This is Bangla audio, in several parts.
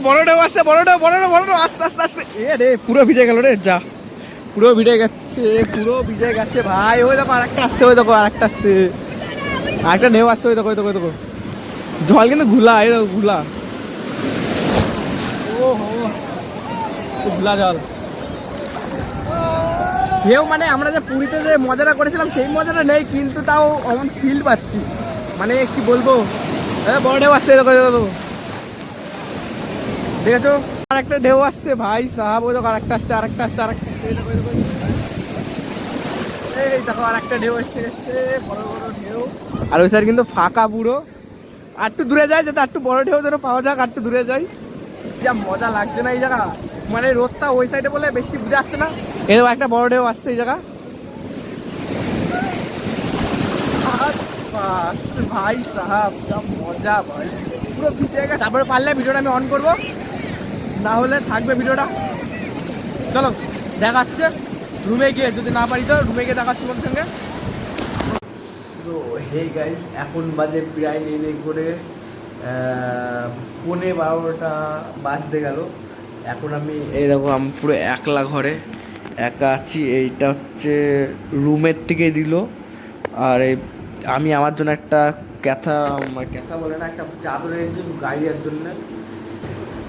বড় ঢেউ আসছে, বড় ঢেউ, বড় ঢেউ, বড় ঢেউ, আস্তে আস্তে আস্তে। এ রে পুরো ভিজে গেল রে, যা পুরো ভিজে গেছে, পুরো ভিজে গেছে ভাই। ওই দেখো আরেকটা আসছে, ওই দেখো আরেকটা আসছে, আরেকটা ঢেউ আসছে, ওই দেখো, ওই দেখো, ওই দেখো। জল কিন্তু ঘুলা, এই দেখো ঘুলা, ও হো ঘুলা জল। ঢেউ মানে আমরা যে পুরীতে যে মজাটা করেছিলাম সেই মজাটা নেই, কিন্তু তাও এমন ফিল পাচ্ছি, মানে কি বলবো। বড় ঢেউ আসছে, দেখো দেখো, দেখেছো আরেকটা ঢেউ আসছে ভাই সাহাব। ওই দেখো আরেকটা আসছে, আরেকটা আসছে, আরেকটা, এই দেখো আরেকটা ঢেউ আসছে, বড় বড় ঢেউ। আর ওই সাইড কিন্তু ফাঁকা পুরো। আর একটু দূরে যায়, যাতে একটু বড় ঢেউ যেন পাওয়া যাক, আর একটু দূরে যাই। যা মজা লাগছে না এই জায়গা, মানে রোদটা ওই সাইডে বলে বেশি বুঝে যাচ্ছে না। এরকম একটা বড় ঢেউ আসছে এই জায়গা, ভাই সাহাব যা মজা ভাই, পুরো ভিজে গেছে। তারপরে পারলে ভিডিওটা আমি অন করবো, না হলে থাকবে ভিডিওটা। চলো দেখাচ্ছে রুমে গিয়ে, যদি না পারি তো রুমে গিয়ে দেখাচ্ছি তোমার সঙ্গে। তো হে গাইস, এখন বাজে প্রায় নেমে করে 11:15 বাজতে গেল। এখন আমি এই দেখো, আমি পুরো একলা ঘরে একা আছি। এইটা হচ্ছে রুমের থেকে দিল। আর এই আমি আমার জন্য একটা ক্যাথা, ক্যাথা বলে না, একটা চাদর এনেছি গাইয়ার জন্য।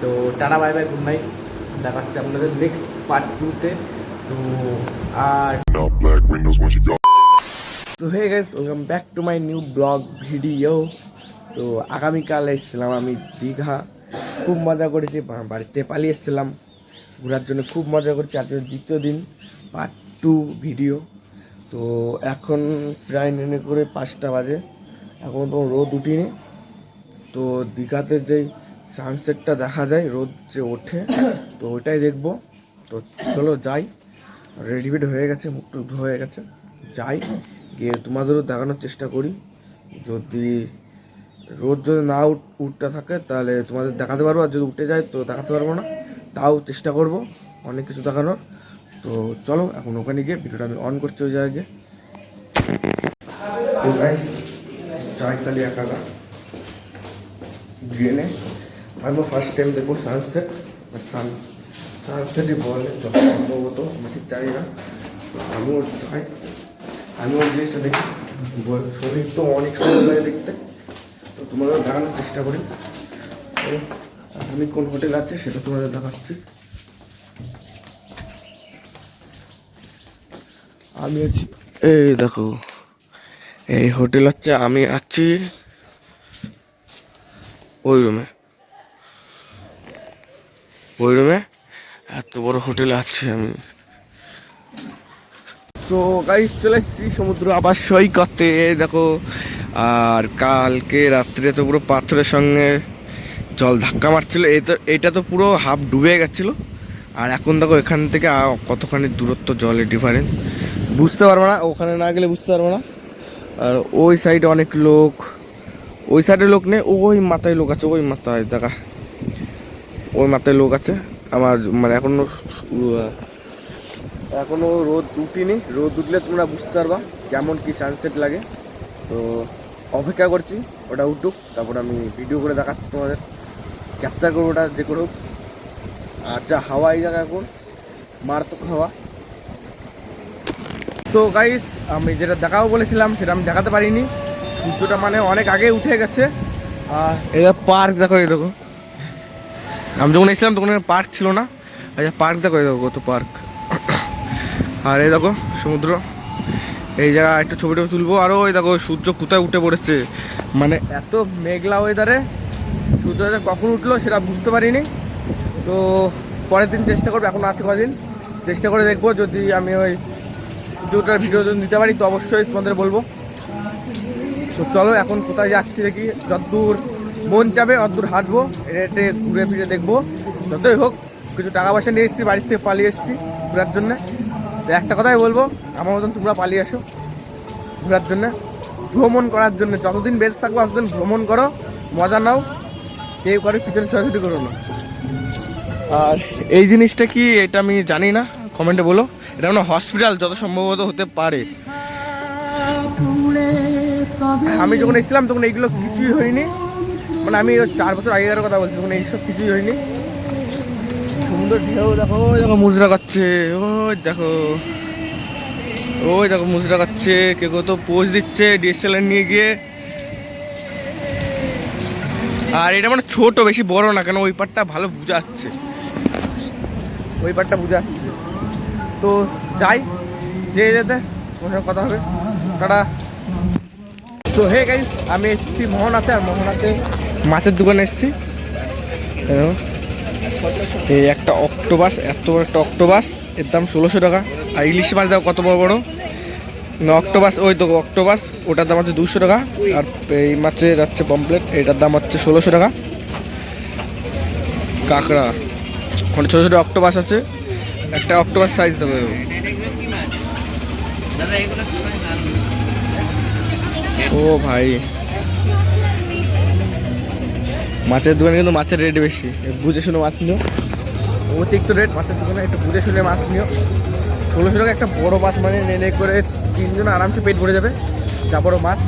তো tata bye bye, good night, দেখাচ্ছে আপনাদের নেক্সট পার্ট 2-তে। তো আর তো hey guys, welcome back to my new blog video. তো আগামীকাল এসেছিলাম আমি দীঘা, খুব মজা করেছি, বাড়িতে পালিয়ে এসেছিলাম ঘোরার জন্য, খুব মজা করেছি। আজকে দ্বিতীয় দিন, পার্ট 2 ভিডিও। তো এখন প্রায় নেমে করে 5টা বাজে, এখন তো রোদ উঠিনি। তো দীঘাতে যেই সানসেটটা দেখা যায়, রোদ যে ওঠে, তো ওইটাই দেখবো। তো চলো যাই, রেডি ফেডি হয়ে গেছে, মুখ টুক হয়ে গেছে, যাই গিয়ে তোমাদেরও দেখানোর চেষ্টা করি। যদি রোদ যদি না উঠতে থাকে তাহলে তোমাদের দেখাতে পারবো, আর যদি উঠে যায় তো দেখাতে পারবো না, তাও চেষ্টা করব অনেক কিছু দেখানোর। তো চলো এখন ওখানে গিয়ে ভিডিওটা আমি অন করছি ওই জায়গায়। তো গাইস যাই তাহলে একা গিয়ে নে, আমি ফার্স্ট টাইম দেখবো সানসেট। সানসেটই বলে যত সম্ভবত, আমি ঠিক জানি না। আমিও চাই, আমিও জিনিসটা দেখি, শরীর তো অনেক সুন্দর লাগে দেখতে। তো তোমাদের দেখানোর চেষ্টা করি। তো আমি কোন হোটেল আছে সেটা তোমাদের দেখাচ্ছি। আমি আছি, এই দেখো এই হোটেল হচ্ছে, আমি আছি ওই রুমে, ওই রুমে এত বড় হোটেলে আছি আমি। তো গাইস চলে এসেছি সমুদ্র আবার সৈকতে, দেখো। আর কালকে রাত্রে তো পুরো পাথরের সঙ্গে জল ধাক্কা মারছিল, এইটা তো পুরো হাফ ডুবে গেছিলো। আর এখন দেখো এখান থেকে কতখানি দূরত্ব, জলের ডিফারেন্স বুঝতে পারবো না, ওখানে না গেলে বুঝতে পারবো না। আর ওই সাইডে অনেক লোক, ওই সাইডে লোক নেই, ওই মাথায় লোক আছে, ওই মাথায় দেখা, ওই মাথায় লোক আছে। আমার মানে এখনো রোদ উঠিনি, রোদ উঠলে তোমরা বুঝতে পারবা কেমন কি সানসেট লাগে। তো অপেক্ষা করছি ওটা উঠুক, তারপর আমি ভিডিও করে দেখাচ্ছি তোমাদের, ক্যাপচার করবো ওটা যে করুক। আর যা হাওয়া এই জায়গা, এখন মারাত্মক হাওয়া। তো গাইস আমি যেটা দেখাবো বলেছিলাম সেটা আমি দেখাতে পারিনি, সূর্যটা মানে অনেক আগে উঠে গেছে। আর এটা পার্ক দেখো, এই দেখো আমি যখন এসেছিলাম তখন পার্ক ছিল না। আচ্ছা পার্ক দেখো, এই দেখো কত পার্ক। আর এই দেখো সমুদ্র, এই জায়গা একটু ছবি টবি তুলবো। আরও ওই দেখো সূর্য কোথায় উঠে পড়েছে, মানে এত মেঘলা ওয়েদারে সূর্যটা কখন উঠলো সেটা বুঝতে পারিনি। তো পরের দিন চেষ্টা করবো, এখন আছে কদিন, চেষ্টা করে দেখবো। যদি আমি ওই সূর্যটার ভিডিও যদি নিতে পারি তো অবশ্যই তোমাদের বলবো। তো চলো এখন কোথায় যাচ্ছি দেখি, যতদূর মন চাবে অতদূর হাঁটবো, হেঁটে ঘুরে ফিরে দেখবো। যতই হোক কিছু টাকা পয়সা নিয়ে এসেছি, বাড়ির থেকে পালিয়ে এসেছি ঘোরার জন্যে। তো একটা কথাই বলবো, আমার মতন তোমরা পালিয়ে আসো ঘোরার জন্য, ভ্রমণ করার জন্য। যতদিন বেঁচে থাকবো ততদিন ভ্রমণ করো, মজা নাও, কেউ করে পিছনে ছোটাছুটি করো না। আর এই জিনিসটা কি এটা আমি জানি না, কমেন্টে বলো। এটা কোনো হসপিটাল যত সম্ভবত হতে পারে। আমি যখন এসেছিলাম তখন এইগুলো কিছুই হয়নি, মানে আমি 4 বছর আগেকার কথা বলছি, মানে এইসব কিছুই হয়নি। সুন্দর ঢেউ দেখো, ওই দেখো মুজরা করছে, ওই দেখো, ওই দেখো মুজরা করছে, কে কত পোজ দিচ্ছে ডিএসএলআর নিয়ে গিয়ে। আর এটা মানে ছোট, বেশি বড় না, কেন ওই পাটটা ভালো বোঝা যাচ্ছে, ওই পাটটা বোঝা যাচ্ছে। তো যাই, যে যেতে তোমার সঙ্গে কথা হবে, টাটা। তো হে গাইস, আমি এসেছি মোহনাতে, আর মোহনাতে মাছের দোকানে এসেছি। এই একটা অক্টোপাস, এত বড় একটা অক্টোপাস, এর দাম 1600 টাকা। আর ইলিশ মাছ দাও কত বড় বড় অক্টোপাস, ওই তো অক্টোপাস, ওটার দাম হচ্ছে 200 টাকা। আর এই মাছের হচ্ছে পমপ্লেট, এটার দাম হচ্ছে 1600 টাকা। কাঁকড়া, ওখানে ছোটো ছোটো অক্টোপাস আছে, একটা অক্টোপাস সাইজ দেবে। ও ভাই, মাছের দোকানে কিন্তু মাছের রেট বেশি, বুঝে শুনে মাছ নিও। অতিরিক্ত রেট মাছের দোকানে, একটু বুঝে শুনে মাছ নিও। 1600 টাকা একটা বড় মাছ, মানে নেনে করে 3 জন আরামসে পেট ভরে যাবে, যা বড় মাছ।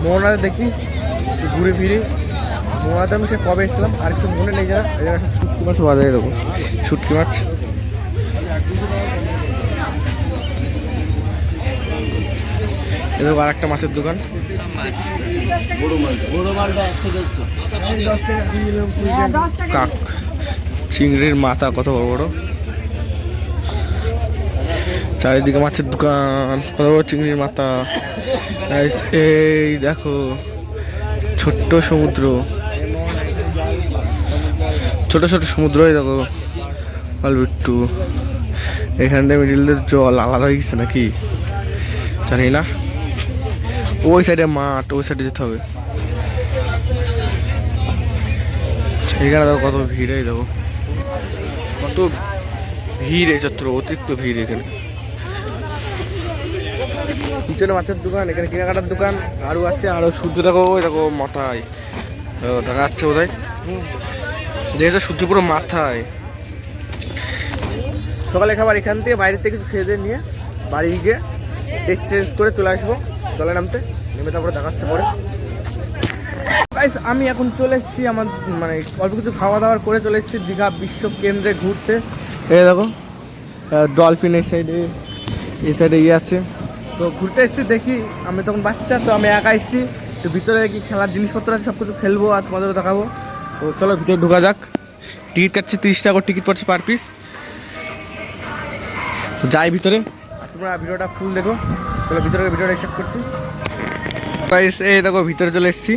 মোহনাতে দেখি একটু ঘুরে ফিরি। মোহনাতে আমি সে কবে এসেছিলাম আর একটু মনে নেই, যারা এই জায়গায় সব শুটকি মাছ বাজারে দেবো, শুটকি মাছ। এদের আর একটা মাছের দোকান, কাক, চিংড়ির মাথা কত বড় বড়, চারিদিকে মাছের দোকান, কত বড় চিংড়ির মাথা। এই দেখো ছোট্ট সমুদ্র, ছোট ছোট সমুদ্র, এই দেখো অল্প একটু, এখানটা মিডিলের জল আলাদা হয়ে গেছে নাকি জানি না। ওই সাইডে মাঠ, ওই সাইডে যেতে হবে। এখানে দেখো কত ভিড়, এই দেখো কত ভিড়, এই চত্বর অতিরিক্ত ভিড়। এখানে পিছনে মাছের দোকান, এখানে কেনাকাটার দোকান আরও আছে। আরও সূর্য দেখো, ওই দেখো মাথায় দেখা যাচ্ছে বোধহয়, দেখেছো সূর্য পুরো মাথায়। সকালে খাবার এখান থেকে বাইরে থেকে কিছু খেয়ে দিয়ে নিয়ে বাড়ি গিয়ে ড্রেস চেঞ্জ করে চলে আসবো জলে নামতে, নেমে তারপরে দেখাচ্ছে পরে। আমি এখন চলে এসেছি আমার মানে অল্প কিছু খাওয়া দাওয়ার করে চলে এসেছি দীঘা বিশ্ব কেন্দ্রে ঘুরতে। এই দেখো ডলফিন এই সাইডে ইয়ে আছে। তো ঘুরতে এসেছি, দেখি আমি তখন বাচ্চা, তো আমি একা এসেছি। তো ভিতরে কি খেলার জিনিসপত্র আছে, সব কিছু খেলবো আর তোমাদেরও দেখাবো। তো চলো ভিতরে ঢোকা যাক। টিকিট কাটছি 30 টাকা করে, টিকিট পড়ছে পার পিস। তো যাই ভিতরে, তোমরা ভিডিওটা ফুল দেখো। চলো ভিতরে ভিডিওটা স্টার্ট করছি। এই দেখো ভিতরে চলে এসেছি,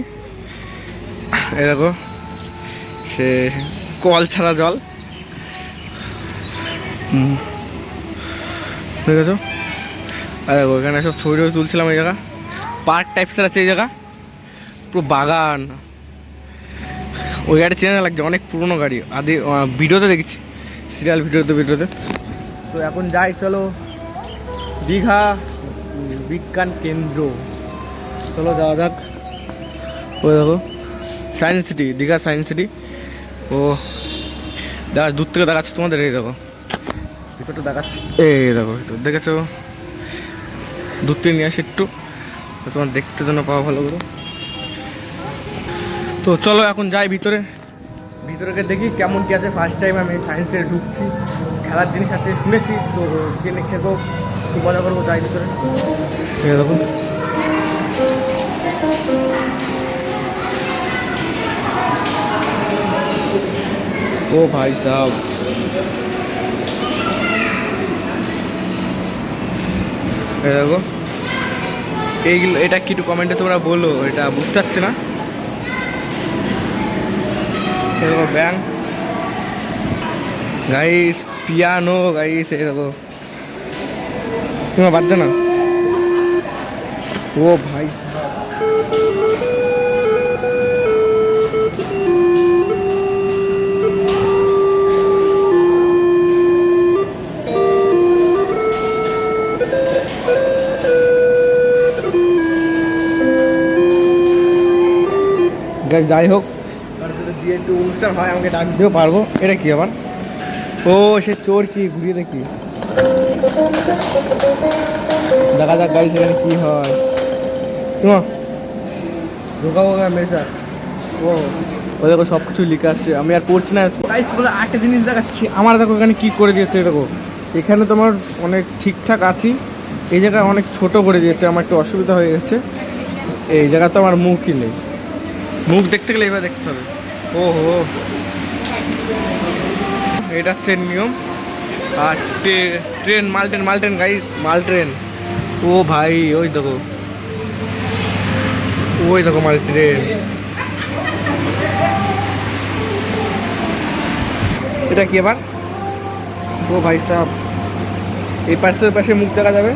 এই দেখো সে কল ছাড়া জল, দেখেছো? আর দেখো এখানে সব ছবি টবি তুলছিলাম। এই জায়গা পার্ক টাইপসের আছে, এই জায়গা পুরো বাগান। ওই গাড়ি চেনা লাগছে, অনেক পুরনো গাড়ি, আদি ভিডিওতে দেখেছি, সিরিয়াল ভিডিওতে। তো এখন যাই, চলো দীঘা বিজ্ঞান কেন্দ্র, চলো যাওয়া যাক। ওই দেখো science city, Digha science city. ও দেখা দূর থেকে দেখাচ্ছি তোমাদের, এই দেখো ভিতরটা দেখাচ্ছি, এই দেখো ভিতর দেখেছো, দূর থেকে নিয়ে আসি একটু তোমার দেখতে জন্য পাওয়া ভালো করে। তো চলো এখন যাই ভিতরে দেখি কেমন কি আছে। ফার্স্ট টাইম আমি সায়েন্সে ঢুকছি, খেলার জিনিস আছে শুনেছি, তো কিনে খেবো, খুব মজা করবো। যাই ভিতরে, দেখো ও ভাই সাহেব, দেখো এইগুলো, এটা কি একটু কমেন্টে তোমরা বলো, এটা বুঝতে পারছি না। দেখো ব্যাং গাইস, পিয়ানো গাইস, এই দেখো তোমার বাজছে না। ও ভাই যাই হোক, যদি দিয়ে একটু অনুষ্ঠান হয় আমাকে ডাক দিতেও পারবো। এটা কি আবার? ও সে চোর, কি ঘুরিয়ে দেখি, দেখা যাক গাড়ি সেখানে কি হয়। তোমার ঢোকাবো মেশা ও ও দেখো সব কিছু লেখা আছে, আমি আর পড়ছি না। গাইস বলে আরেকটা জিনিস দেখাচ্ছি, আমার দেখো এখানে কি করে দিয়েছে দেখো। এখানে তোমার অনেক ঠিকঠাক আছি, এই জায়গায় অনেক ছোট করে দিয়েছে, আমার একটু অসুবিধা হয়ে গেছে। এই জায়গা তো আমার মুখই নেই, মুখ দেখতে গেলে এবার দেখতে হবে। ও হো, এটা হচ্ছে নিয়ম। আর ট্রেন মাল ট্রেন গাইস, মাল ট্রেন। ও ভাই ওই দেখো মাল ট্রেন। এটা কি আবার? ও ভাই সাহেব, এই পাশে ওই পাশে মুখ দেখা যাবে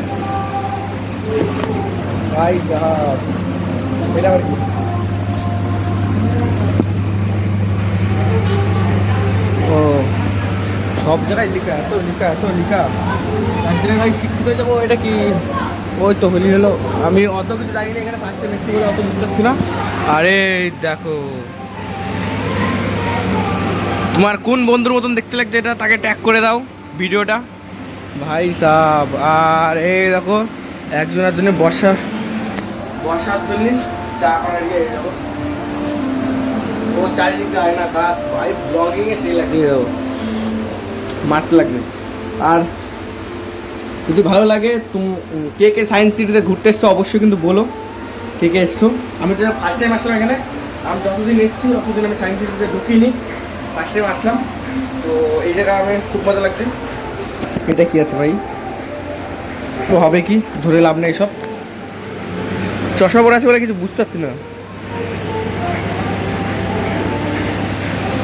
ভাই সাহেব। এটা আবার কি? ও সব জায়গায় লেখা, এত লেখা একদিনের গাড়ি শিক্ষিত হয়ে যাবো। এটা কি? ওই তো হলি হলো, আমি অত কিছু জানি না এখানে, ফার্স্টে মিষ্টি বলে অত বুঝতে পারছি না। আরে দেখো, তোমার কোন বন্ধুর মতন দেখতে লাগছে এটা, তাকে ট্যাগ করে দাও ভিডিওটা ভাই সাহেব। আর এই দেখো একজনের জন্য বসার জন্য চা করার ইয়ে দেখো, ও চারিদিকে আয়না গাছ ভাই, ব্লগিং এ সেই লাগিয়ে দেবো, মারতে লাগবে। আর যদি ভালো লাগে কে কে সায়েন্স সিটিতে ঘুরতে এসছো অবশ্যই কিন্তু বলো, কে কে এসছো। আমি তো ফার্স্ট টাইম আসলাম এখানে, আমি যতদিন এসেছি ততদিন আমি সায়েন্স সিটিতে ঢুকিনি, ফার্স্ট টাইম আসলাম। তো এই জায়গা আমি খুব মজা লাগছে। এটা কি আছে ভাই? তো হবে কি, ধরে লাভ নেই সব। চশমা পরে আছে বলে কিছু বুঝতে পারছি না।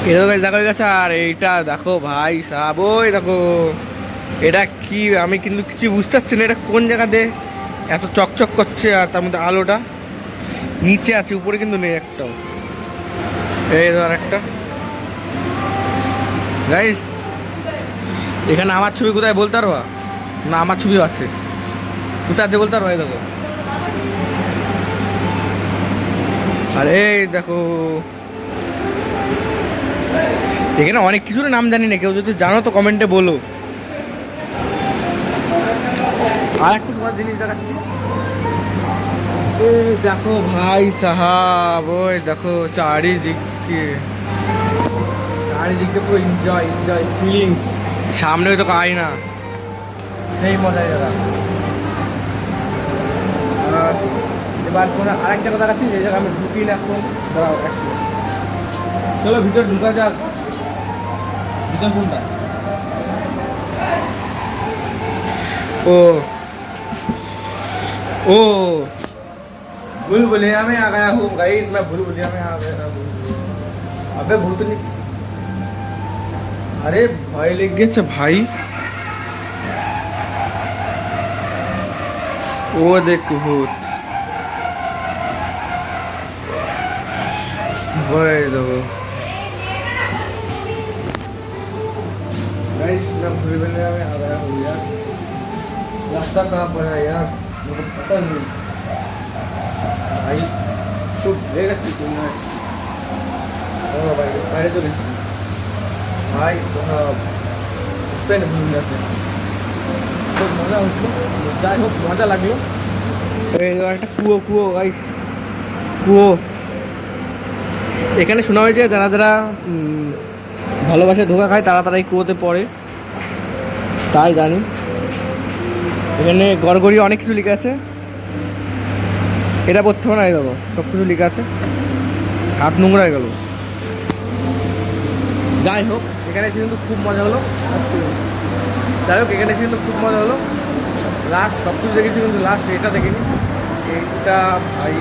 এটা দেখা হয়ে গেছে। আর এইটা দেখো ভাই সাহেব, ওই দেখো এটা কি, আমি কিন্তু কিছু বুঝতে পারছি না এটা কোন জায়গাতে এত চকচক করছে। আর তার মধ্যে আলোটা নিচে আছে, উপরে কিন্তু নেই একটাও। এই ধর একটা গাইস, এখানে আমার ছবি কোথায় বলতে পারবা? না আমার ছবিও আছে, কোথায় আছে বলতে পারবা? এই দেখো, আর এই দেখো এখানে অনেক কিছুর নাম জানি না, কেউ যদি জানো তো কমেন্টে বলো। আর একটা তোমার জিনিস দেখাচ্ছি, এই দেখো ভাই সাহাব, ওই দেখো চারিদিকে পুরো এনজয় ফিলিংস। সামনে ওই তো আয়না, সেই মজাই দাদা। আর এবার কোনো আরেক জায়গা দেখাচ্ছি, যে জায়গা আমি ঢুকি না এখন। দাঁড়াও একটু, চলো ভিতরে ঢুকা যাক। ভিতর কোনটা? ओ भूल भुलैया में आ गया हूँ गाइस, मैं भूल भुलैया में आ गया हूँ। अबे भूत नहीं, अरे भय लग गया भाई। ओ देख भूत भय दो गाइस, मैं भूल भुलैया में आ गया हूँ यार। रास्ता कहाँ पर है यार, मुझे पता नहीं भाई। तो देगा तुमने? ओ भाई पहले तो भाई साहब उससे नहीं भूल जाते, तो मजा उसको যাই হোক মজা লাগলো। এই একটা কুয়ো গাইস, কুয়ো। এখানে শোনা হয়েছে যারা যারা ভালোবাসে ধোকা খায় তারা তারা এই কুয়োতে পড়ে, তাই জানি। এখানে গড়গড়ি অনেক কিছু লেখা আছে, এটা পড়তে হবে না। এই দেখো সব কিছু লেখা আছে, হাত নোংরা হয়ে গেল। যাই হোক এখানে এসে কিন্তু খুব মজা হলো। লাস্ট সব কিছু দেখেছি, কিন্তু লাস্ট এটা দেখিনি। এইটা ভাই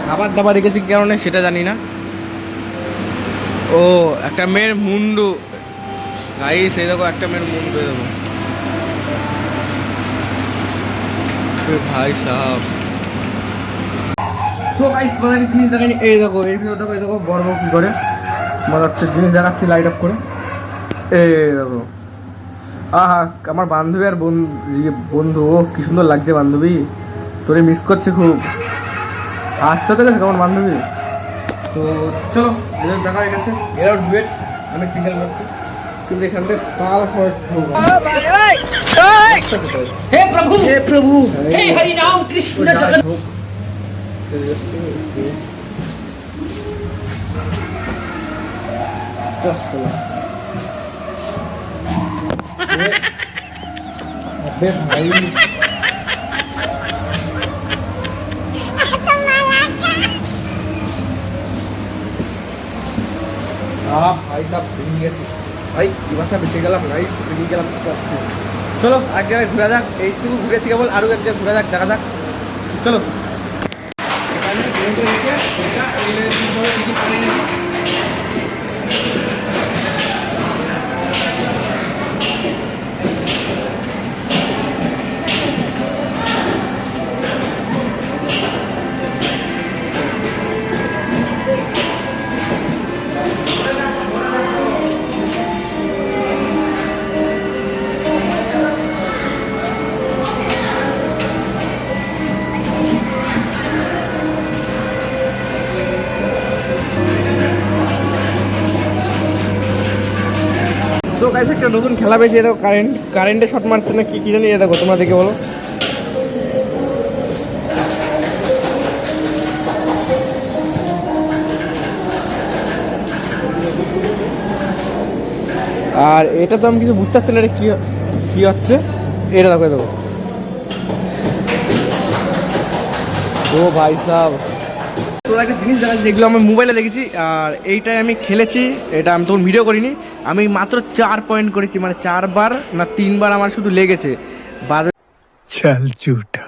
খাবার দাবার রেখেছি কি কারণে সেটা জানি না। ও একটা মেয়ের মুন্ডু গাইস, এই দেখো একটা মেয়ের মুন্ডু, এই দেখো ভাই সাহেব। সো গাইস মজার জিনিস দেখানি, এই দেখো এর ভিতরে দেখো, এই দেখো বড় কি করে মজার জিনিস দেখাচ্ছি লাইট আপ করে। এই দেখো, আহা আমার বান্ধবী আর বন্ধু, ও কি সুন্দর লাগছে বান্ধবী, তোরে মিস করছে খুব। আসতে তো গেছে আমার বান্ধবী। তো চলো দেখা হয়ে গেছে, এরাও ডুয়েট, আমি সিঙ্গেল করছি, কিন্তু এখান থেকে তাল हे प्रभु हे हरि राम कृष्ण जगन्नाथ। 50-60 अबे भाई भाई साहब भেঙে গেছে ভাই এবার সব বেঁচে গেলাম ভাই ভেঙে গেলাম চলো এক জায়গায় ঘোরা যাক এইটুকু ঘুরেছি কেবল আরও এক জায়গায় ঘোরা যাক দেখা যাক চলো তো গাইস একটা নতুন খেলা পেয়েছে দেখো কারেন্টে শট মারছে না কি জানি দেখো তোমরা দেখে বলো আর এটা তো আমি কিছু বুঝতে পারছি না এটা কি হচ্ছে এটা দেখো দেখো ও ভাই সাহেব তো একটা জিনিস দেখা যেগুলো আমি মোবাইলে দেখেছি আর এইটাই আমি খেলেছি এটা আমি তখন ভিডিও করিনি আমি মাত্র 4 পয়েন্ট করেছি মানে 4 বার না 3 বার আমার শুধু লেগেছে বাদ চল ঝুটা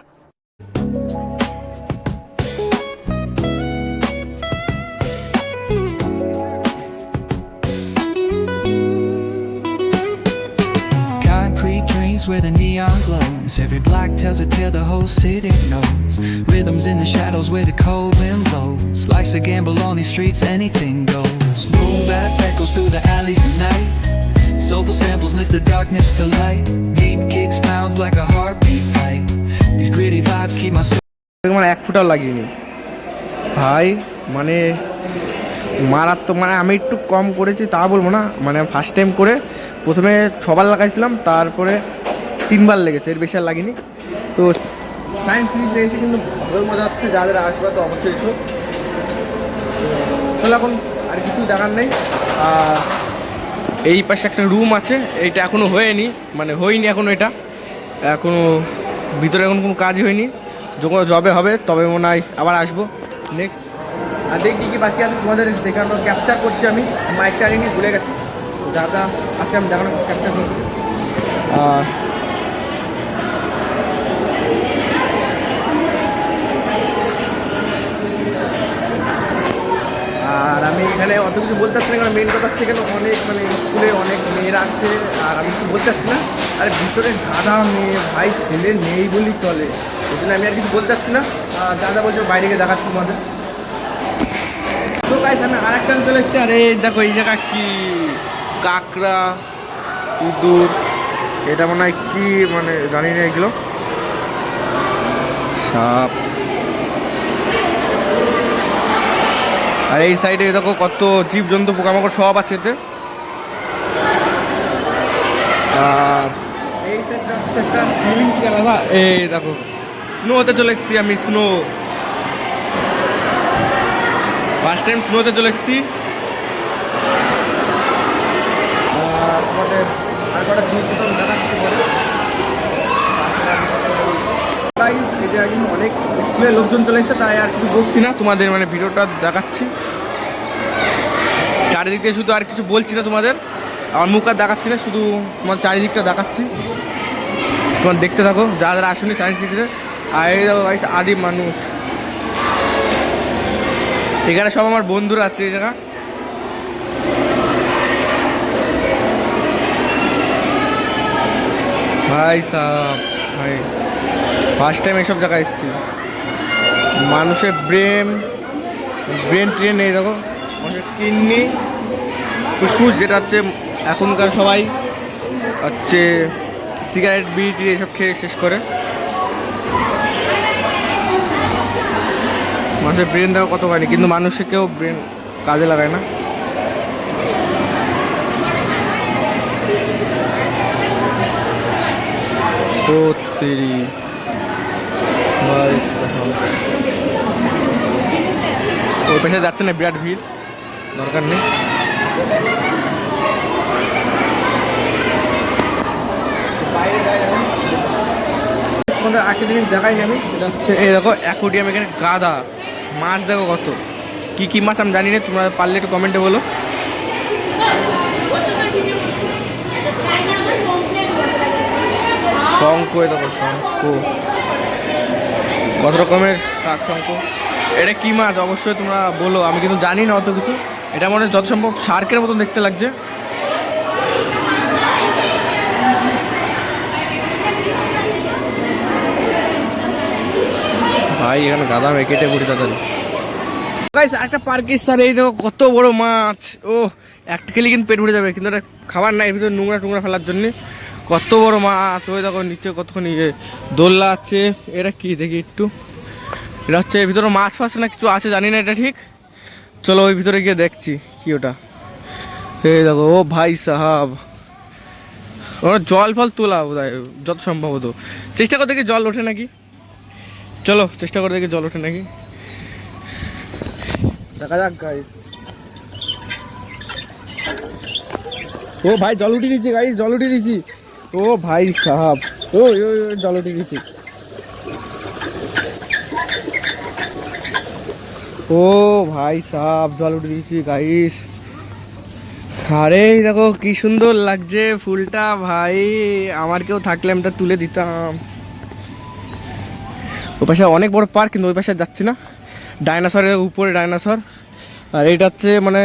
where the neon glows. Every block tells a tale the whole city knows. Rhythms in the shadows where the cold wind blows. Life's a gamble on these streets, anything goes. Boom bap echoes through the alleys at night. Soulful samples lift the darkness to light. Deep kicks pounds like a heartbeat fight. These gritty vibes keep my soul. মানে এক ফুটাও লাগিনি ভাই মানে মারাত্মক মানে আমি একটু কম করেছি তা বলবো না মানে ফার্স্ট টাইম করে প্রথমে 6 বার লাগাইছিলাম তারপরে 3 বার লেগেছে এর বেশি আর লাগিনি তো সায়েন্স সিটিতে এসে কিন্তু ভালো মজা হচ্ছে যাদের আসবে তো অবশ্যই এসো চলো এখন আর কিছু দেখার নেই এই পাশে একটা রুম আছে এইটা এখনও হয়নি মানে হয়নি এখনও এটা এখনও ভিতরে এখন কোনো কাজ হয়নি যখন জবে হবে তবে মনে হয় আবার আসবো নেক্সট আর দেখি কি বাকি আছে তোমাদের দেখানো ক্যাপচার করছি আমি মাইকটা নিয়ে ভুলে গেছি যা যা আছে আমি দেখানো ক্যাপচার করছি আর আমি এখানে অত কিছু বলতে পারছি না কারণ মেন কথা হচ্ছে এখানে অনেক মানে স্কুলে অনেক মেয়েরা আসছে আর আমি কিছু বলতে পারছি না আর ভিতরে গাধা মেয়ে ভাই ছেলে নেই বলেই চলে ওই জন্য আমি আর কিছু বলতে পারছি না যা যা বলছে বাইরে গিয়ে দেখাচ্ছি তোমাদের তো গাইস আমি আর একটা চলে এসেছি আরে দেখো এই জায়গা কি কাঁকড়া ইঁদুর এটা মনে হয় কি মানে জানি না এগুলো সাপ আর এই সাইডে দেখো কত জীবজন্তু পোকামাকড় সব আছে এতে আর এই সাইডটা হচ্ছে একটা সুইমিং খেলা এই দেখো স্নোতে চলে এসেছি আমি স্নো ফার্স্ট টাইম স্নোতে চলে এসেছি আর কটা জিনিস দেখাচ্ছি পরে অনেক স্কুলের লোকজন চলে এসেছে তাই আর কিছু বলছি না তোমাদের মানে ভিডিওটা দেখাচ্ছি চারিদিকে শুধু আর কিছু বলছি না তোমাদের আমার মুখ আর দেখাচ্ছি না শুধু তোমার চারিদিকটা দেখাচ্ছি তোমার দেখতে থাকো যারা যারা আসুনি সায়েন্স সিটিতে আর এই দেখো ভাই আদিম মানুষ এখানে সব আমার বন্ধুরা আছে এই জায়গা ভাই সাহ ভাই ফার্স্ট টাইম এইসব জায়গায় এসেছি মানুষের ব্রেন ট্রেন এইরকম মানুষের কিডনি ফুসফুস যেটা হচ্ছে এখনকার সবাই হচ্ছে সিগারেট বিড়ি এইসব খেয়ে শেষ করে মানুষের ব্রেন দেখো কত হয়নি কিন্তু মানুষে কেউ ব্রেন কাজে লাগায় না তেরি ওই পাশে যাচ্ছে না বিরাট ভিড় দরকার নেই একটা জিনিস দেখাইনি আমি, সেটা হচ্ছে এই দেখো অ্যাকোয়ারিয়াম, এখানে গাদা মাছ দেখো কত, কি কি মাছ আমি জানি না, তোমরা পারলে একটু কমেন্টে বলো। শঙ্খ, এই দেখো শঙ্খ, কত রকমের শাক শঙ্খ। এটা কি মাছ অবশ্যই তোমরা বলো, আমি কিন্তু জানি না অত কিছু। এটা মনে হয় যত সম্ভব শার্কের মতন দেখতে লাগছে। ভাই এখানে গাদা কেটে পড়ি তাদের। গাইস একটা পার্কে স্যার, এই দেখো কত বড় মাছ, ও একটা খেলে কিন্তু পেট ভরে যাবে, কিন্তু এটা খাবার নাই, ভিতরে নোংরা টুংরা ফেলার জন্য। কত বড় মাছ, ওই দেখো নিচে কতক্ষণ দোল্লা আছে। এটা কি দেখি একটু, এটা হচ্ছে ভিতরে মাছ ফাছ না কিছু আছে জানি না এটা ঠিক। চলো ওই ভিতরে গিয়ে দেখছি কি ওটা। এই দেখো, ও ভাই সাহাব, ওরা জল ফল তোলা বোধ হয় যত সম্ভবত। চেষ্টা করে দেখি জল ওঠে নাকি, চলো চেষ্টা করে দেখি জল ওঠে নাকি, দেখা যাক গাইস। ও ভাই জল উঠে দিচ্ছি গাইস, জল উঠে দিচ্ছি। ও ভাই সাহাব, ও জল উঠে দিচ্ছি। ও ভাই সাহাব, জল উঠে দিচ্ছি গাইস। আরে দেখো কি সুন্দর লাগছে ফুলটা ভাই, আমার কেউ থাকলে আমি তা তুলে দিতাম। ওই পাশে অনেক বড় পার্ক, কিন্তু ওই পাশে যাচ্ছি না। ডাইনোসরের উপরে ডাইনোসর, আর এইটা হচ্ছে মানে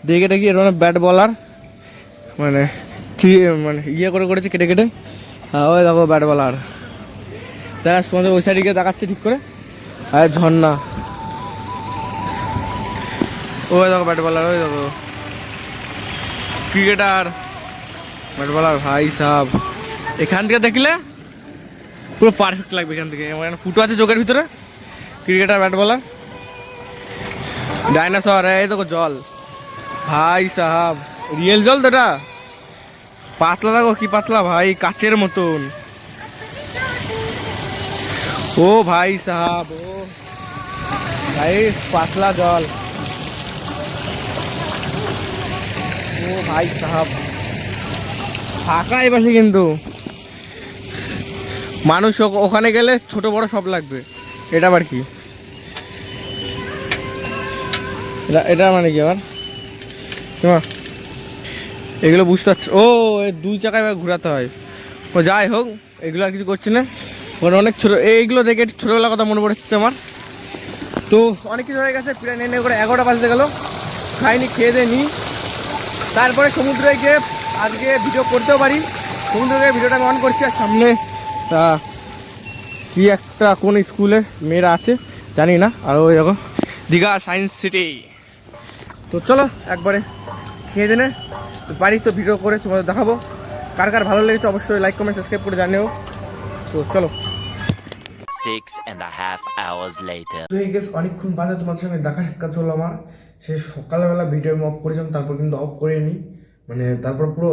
দেখে দেখি এটা মানে ব্যাট বলার, মানে মানে ইয়ে করে করেছে কেটে কেটে। হ্যাঁ ওই দেখো ব্যাট বলার, দেখা তোমাদের ওই সাইডে গিয়ে দেখাচ্ছে ঠিক করে। আর ঝর্ণা, ওই দেখো ব্যাট বলার, ওই দেখো ক্রিকেটার ব্যাট বলার। ভাই সাহেব এখান থেকে দেখলে পুরো পারফেক্ট লাগবে, এখান থেকে মানে ফুটো আছে চোখের ভিতরে। ক্রিকেটার ব্যাট বলার, ডাইনোসর, এই দেখো জল। ভাই সাহাব রিয়েল জল তো এটা, পাতলা দেখো কি পাতলা ভাই, কাচের মতন। ও ভাই সাহাব, ও ভাই পাতলা জল। ও ভাই সাহাব ফাঁকা এই পাশে, কিন্তু মানুষ ওখানে গেলে ছোট বড় সব লাগবে। এটা আবার কি, এটা মানে কি আবার এগুলো বুঝতে পারছি। ও দুই চাকায় ঘোরাতে হয়। ও যাই হোক, এগুলো আর কিছু করছি না, ওখানে অনেক ছোটো। এইগুলো দেখে ছোটোবেলার কথা মনে পড়ছে আমার। তো অনেক কিছু হয়ে গেছে, প্রায় নেই করে 11টা বাজতে গেলো, খাইনি, খেয়ে দিয়ে নিই। তারপরে সমুদ্রে গিয়ে আজকে ভিডিও করতেও পারি। সমুদ্রে গিয়ে ভিডিওটা আমি অন করছি। আর সামনে কি একটা কোন স্কুলের মেয়েরা আছে জানি না। আর ওই দেখো দীঘা সায়েন্স সিটি। তো চলো একবারে খেয়ে দিনে বাড়ি তো ভিডিও করে তোমাদের দেখাবো। কার কার ভালো লেগেছে অবশ্যই লাইক কমেন্ট সাবস্ক্রাইব করে জানিও। তো চলো। 6.5 hours later. তো এই গেস অনেকক্ষণ বাদে তোমাদের সঙ্গে দেখা সাক্ষাৎ হলো আমার। সে সকালবেলা ভিডিও আমি অফ করেছিলাম, তারপর কিন্তু অফ করিনি, মানে তারপর পুরো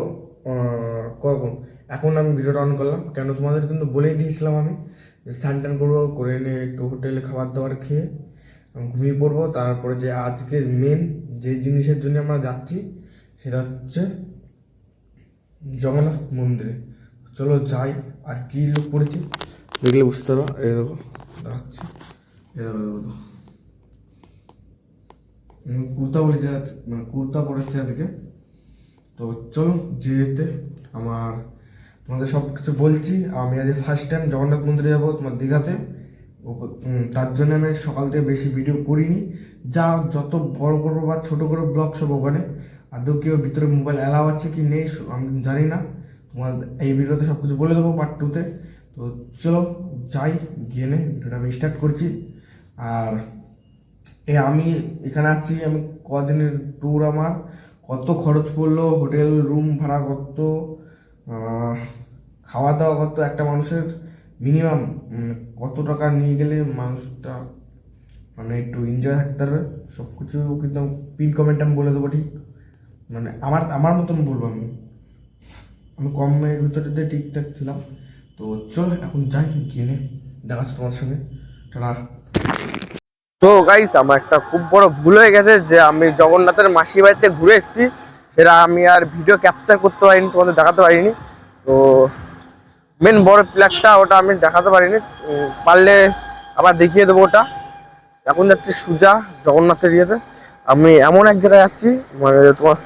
কখন এখন আমি ভিডিওটা অন করলাম। কেন তোমাদের কিন্তু বলেই দিয়েছিলাম আমি স্নান টান করবো, করে এনে একটু হোটেলে খাবার দাবার খেয়ে ঘুমিয়ে পড়বো। তারপরে যে আজকে মেন যে জিনিসের জন্য আমরা যাচ্ছি সেটা হচ্ছে জগন্নাথ মন্দিরে। চলো যাই। আর কি লোক পড়েছি দেখলে বুঝতে পারো। এই দেখো দেখাচ্ছি, এই দেখো দেখো কুর্তা বলেছে, মানে কুর্তা পরেছে আজকে। তো চলো যেতে আমার তোমাদের সব কিছু বলছি। আমি আজ ফার্স্ট টাইম জগন্নাথ মন্দিরে যাবো তোমার দীঘাতে। তার জন্য আমি সকাল থেকে বেশি ভিডিও করিনি, যা যত বড় করবো বা ছোট করে ব্লগ সব ওখানে। আদৌ কেউ ভিতরে মোবাইল অ্যালাউ আছে কি নেই আমি জানি না, তোমার এই ভিডিওতে সব কিছু বলে দেবো পার্ট 2-তে। তো চলো যাই, গিয়ে নে ভিডিওটা আমি স্টার্ট করছি। আর আমি এখানে আছি, আমি কদিনের ট্যুর, আমার কত খরচ পড়লো, হোটেল রুম ভাড়া কত, খাওয়া দাওয়া কত, একটা মানুষের মিনিমাম কত টাকা নিয়ে গেলে মানুষটা মানে একটু এনজয় থাকতে পারবে, সব কিছু কিন্তু পিন কমেন্ট আমি বলে দেবো। ঠিক মানে আমার মতন বলবো, আমি কমের ভিতরে দিয়ে ঠিকঠাক ছিলাম। তো চলো এখন যাই, গিয়ে দেখাচ্ছি তোমার সঙ্গে। টাটা। তো গাইস আমার একটা খুব বড় ভুল হয়ে গেছে, যে আমি জগন্নাথের মাসির বাড়িতে ঘুরে এসেছি, সেটা আমি আর ভিডিও ক্যাপচার করতে পারিনি, তোমাদের দেখাতে পারিনি। তো মেন বড় প্লাগটা, ওটা আমি দেখাতে পারিনি। পারলে আবার দেখিয়ে দেবো ওটা। এখন যাচ্ছি সোজা জগন্নাথের ইয়েতে। আমি এমন এক জায়গায় যাচ্ছি, মানে তোমার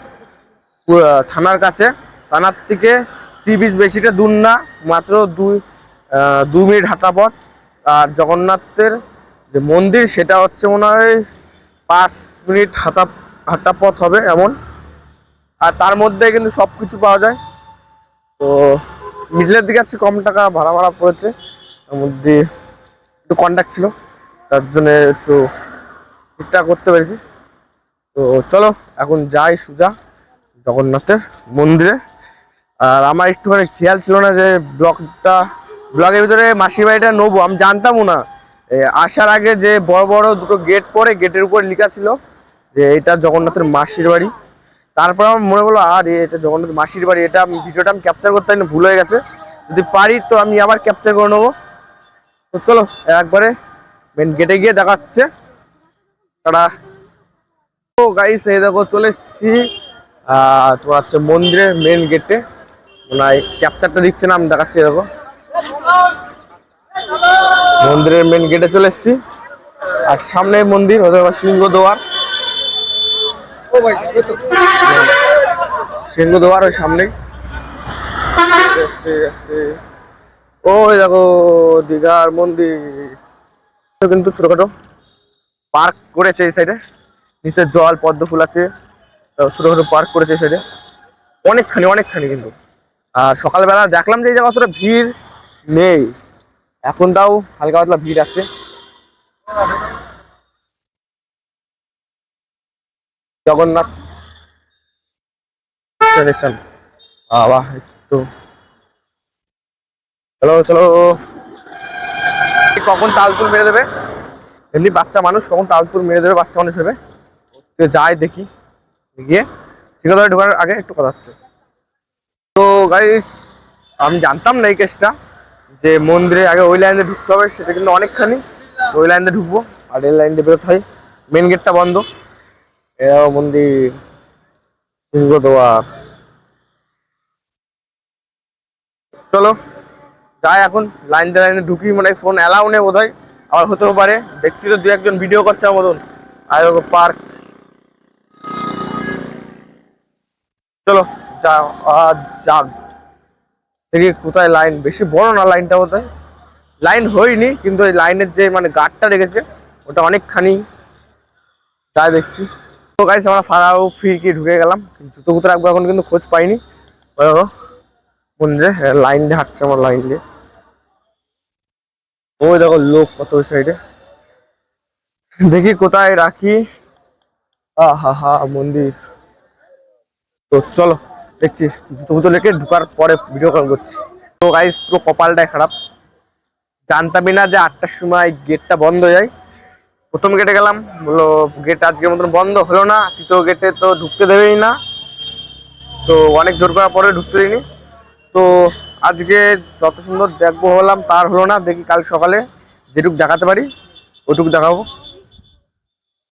থানার কাছে। থানার থেকে সি বিচ বেশিটা দূর না, মাত্র 2 মিনিট হাঁটা পথ। আর জগন্নাথের যে মন্দির, সেটা হচ্ছে মনে হয় 5 মিনিট হাঁটা পথ হবে এমন। আর তার মধ্যে কিন্তু সব কিছু পাওয়া যায়। তো মিডলের দিকে যাচ্ছি, কম টাকা ভাড়া পড়েছে। তার মধ্যে একটু কন্ট্যাক্ট ছিল, তার জন্য একটু ঠিকঠাক করতে পেরেছি। তো চলো এখন যাই সোজা জগন্নাথের মন্দিরে। আর আমার একটুখানি খেয়াল ছিল না যে ব্লগের ভিতরে মাসির বাড়িটা নেবো, আমি জানতামও না। আসার আগে যে বড় বড় দুটো গেট পরে, গেটের উপর লেখা ছিল যে এটা জগন্নাথের মাসির বাড়ি। তারপর আমার মনে হলো আর এটা জগন্নাথ মাসির বাড়ি, এটা ভিডিওটা আমি ক্যাপচার করতে পারিনি, ভুল হয়ে গেছে। যদি পারি তো আমি আবার ক্যাপচার করে নেবো। তো চলো একবারে মেন গেটে গিয়ে দেখাচ্ছে তারা। তো গাইস এই দেখো চলে এসেছি তোমার হচ্ছে মন্দিরের মেন গেটে। মানে ক্যাপচারটা দিচ্ছে না, আমি দেখাচ্ছি। দেখো মন্দিরের মেন গেটে চলে এসেছি। আর সামনে মন্দির, হতে পারে সিংহদ্বার। সিংহদ্বার ওই সামনেই। ওই দেখো দীঘার মন্দির। কিন্তু ছোটখাটো পার্ক করেছে এই সাইডে, নিচে জল পদ্ম ফুল আছে। ছোটখাটো পার্ক করেছে এই সাইডে, অনেকখানি কিন্তু। আর সকালবেলা দেখলাম যে এই জায়গা অতটা ভিড় নেই, এখন তাও হালকা পাতলা ভিড় আছে। জগন্নাথ স্টেশন। বাহ, একটু চলো কখন তালতুল মেরে দেবে, এমনি বাচ্চা মানুষ কখন তালতুল মেরে দেবে বাচ্চা মানুষ ভেবে যাই দেখি। গিয়ে ঠিক আছে, ঢোকার আগে একটু কথা হচ্ছে। তো গাইস আমি জানতাম না এই কেসটা, যে মন্দিরে আগে ওই লাইন দিয়ে ঢুকতে হবে, সেটা কিন্তু অনেকখানি। ওই লাইন দিয়ে ঢুকবো আর এই লাইন দিয়ে বেরোতে হয়। মেন গেটটা বন্ধ। এরাও মন্দির সিংহদ্বার। চলো যাই এখন, লাইনে ঢুকি। মানে ফোন অ্যালাউ নেই বোধ হয়, আবার হতেও পারে। দেখছি তো 2-1 ভিডিও করছে আমার মতন। আর পার্ক, চলো যাক দেখি কোথায় লাইন। বেশি বড় না লাইনটা, বোধহয় লাইন হয়নি, কিন্তু এই লাইনের যে মানে গার্ডটা রেখেছে ওটা অনেকখানি। তাই দেখছি। তো গাইস আমরা ফাড়াও ফিরকি ঢুকে গেলাম, জুতো কুতো রাখবো এখন, কিন্তু খোঁজ পাইনি। মন্দিরে লাইন দিয়ে হাঁটছে আমার, লাইন দিয়ে। ওই দেখো লোক কত ওই সাইডে, দেখি কোথায় রাখি। হা মন্দির। তো চলো দেখছি, জুতো ফুতো রেখে ঢুকার পরে ভিডিও কল করছি। তো গাইস পুরো কপালটাই খারাপ, জানতামই না যে 8টার সময় গেটটা বন্ধ হয়ে যায়। প্রথম গেটে গেলাম, বললো গেট আজকের মতন বন্ধ হলো না। তৃতীয় গেটে তো ঢুকতে দেবেই না, তো অনেক জোর করার পরে ঢুকতে দিইনি। তো আজকে যত সুন্দর দেখবো হলাম, তার হলো না। দেখি কাল সকালে যেটুকু দেখাতে পারি ওটুকু দেখাবো।